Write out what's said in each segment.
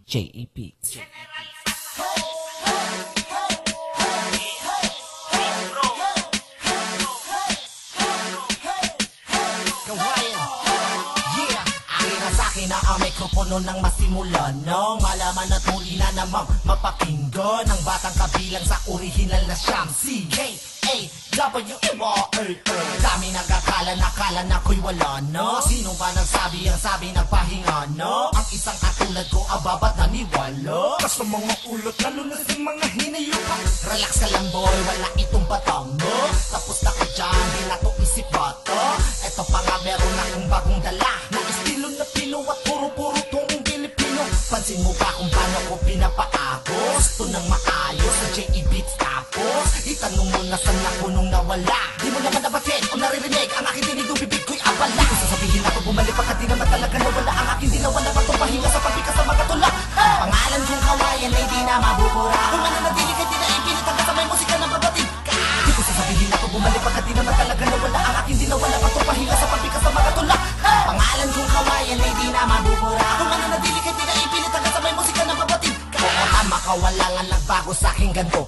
J.E.P. Na ang mikropono nang masimulan nang malaman at muli na namang mapakinggan ang batang kabilang sa orihinal na siyang C-K-A-W-A-A. Dami nagakala na ko'y wala na. Sino ba nagsabi ang sabi nagpahinga na? Ang isang katulad ko ababat naniwala ka sa mga ulot lalo na sa mga hinayupan. Relax ka lang boy, wala itong batang mo. Tapos na ko dyan, di na to isip bata. Eto pa nga meron akong bagong dala na estilo na Pino at puro-puro tong Pilipino. Pansin mo ba kung paano ko pinapaagos? Ito nang maayos sa J.E. Beats. Tapos itanong mo na saan ako nung nawala. Di mo naman nabatin o naririnig ang aking dinig o bibig ko'y abala. Di ko sasabihin ako bumalik pagkat di naman talaga nawala ang aking dinawa na patupahinga sa pagbikas sa mga tula. Pangalan kong kawayan ay di na mabubura. Kung mananatili ka di na ipilit hanggang sa may musika na babatig ka. Di ko sasabihin ako bumalik pagkat di naman talaga nawala ang aking dinawa na patupahinga sa pagbikas sa mga tula. Pangalan kong kawayan ay di na mabubura. Kung mananatili ka di na ipilit hanggang sa may musika na babatig ka. Oo tama ka, wala nga nagbago sa'king ganto.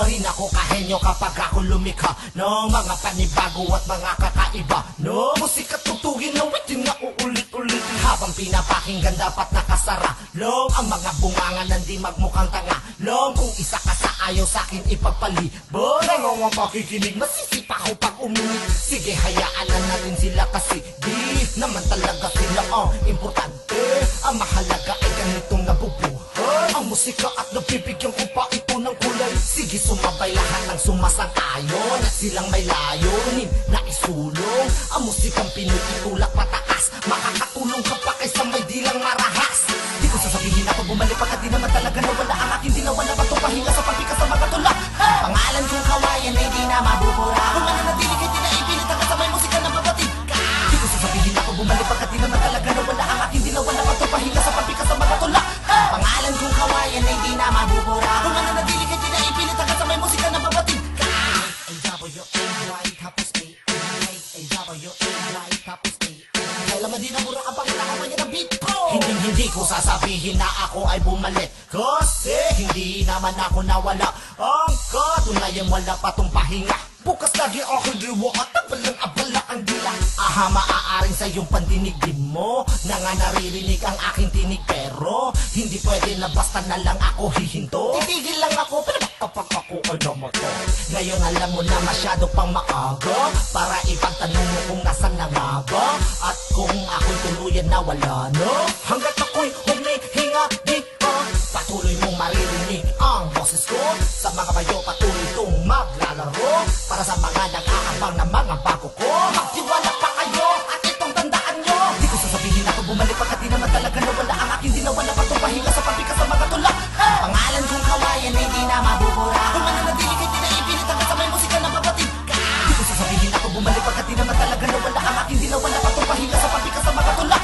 Rin ako kahenyo kapag ako lumikha ng mga panibago at mga kakaiba no musika tugtugin na witin na uulit-ulit. Habang pinapakinggan dapat nakasara long ang mga bunganga nandi magmukhang tanga long. Kung isa ka sa ayaw sa'kin ipagpalibot, nangawang makikinig masisipa ko pag umingit. Sige hayaan na rin sila kasi di naman talaga sila ang importante. Ang mahalaga ay ganitong nabubuhay ang musika at nabibigyan ko pa ito ng kulay. Sige sumabay lahat ng sumasang-ayon at silang may layunin na isulong ang musikang Pinoy itulak pataas. Makakatulong ka pa kaysa may dilang marahas. Di ko sasabihin ako bumalik pagkat di naman talaga nawala ang aking dinawa na patupahinga sa pagbikas sa mga tula. Pangalan kong kawayan ay di na mabubura. Kung mananatili ka di na ipilit hanggang sa may musika na babatig ka. Di ko sasabihin ako bumalik pagkat di naman talaga nawala ang aking dinawa na patupahinga sa pagbikas sa mga tula. Pangalan kong kawayan ay di na mabubura. Kung mananatili ka di na ipilit hanggang sa may musika na babatig ka. A-W-A-Y tapos A-A-W-A-Y tapos A. Kailan man di na mura ka pang nakawanya ng beat ko. Hindi ko sasabihin na ako ay bumalik kasi hindi naman ako nawala. Ang katunayan wala pa tong pahinga. Bukas lagi ako liwa at abala ang dila. Aha, maaaring sa iyong pandinig din mo na nga naririnig ang aking tinig. Pero hindi pwede na basta na lang ako hihinto. Titigil lang ako pero kapag ako ay namato. Ngayon alam mo na masyado pang maaga para ipagtanong mo kung nasan na nga ba at kung ako'y tuluyan na wala na. Hanggat ako'y humihinga di pa patuloy mong maririnig ang boses ko. Sa mga bayo patuloy itong maglalaro para sa mga nag-aabang na mga bago ko. Magtiwala pa kayo at itong tandaan nyo. Di ko sasabihin ako bumalik pagkat di naman talaga nawala ang aking dinawa na patupahinga sa pagbikas sa mga tula. Pangalan kong kawayan ay di na mabubura. Kung mananatili ka di na ipilit hanggang sa may musika na babatig ka. Di ko sasabihin ako bumalik pagkat di naman talaga nawala ang aking dinawa na patupahinga sa pagbikas sa mga tula.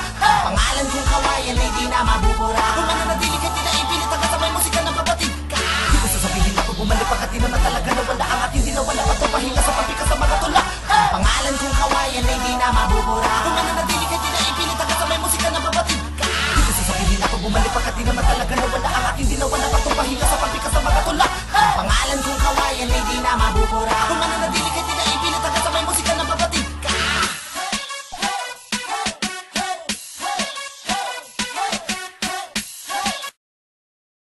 Pangalan kong kawayan ay di na mabubura. Kung mananatili ka di na ipilit hanggang sa may musika na babatig ka. Di ko sasabihin ako bumalik pagkat di naman talaga nawala ang aking dinawa na patupahinga sa pagbikas sa mga tula. Pangalan kong kawayan ay di na mabubura. Kung mananatili ka di na ipilit hanggang sa may musika na babatig ka. Di ko sasabihin ako bumalik pagkat di naman talaga nawala ang aking dinawa na patupahinga sa pagbikas sa mga tula. Pangalan kong kawayan ay di na mabubura. Kung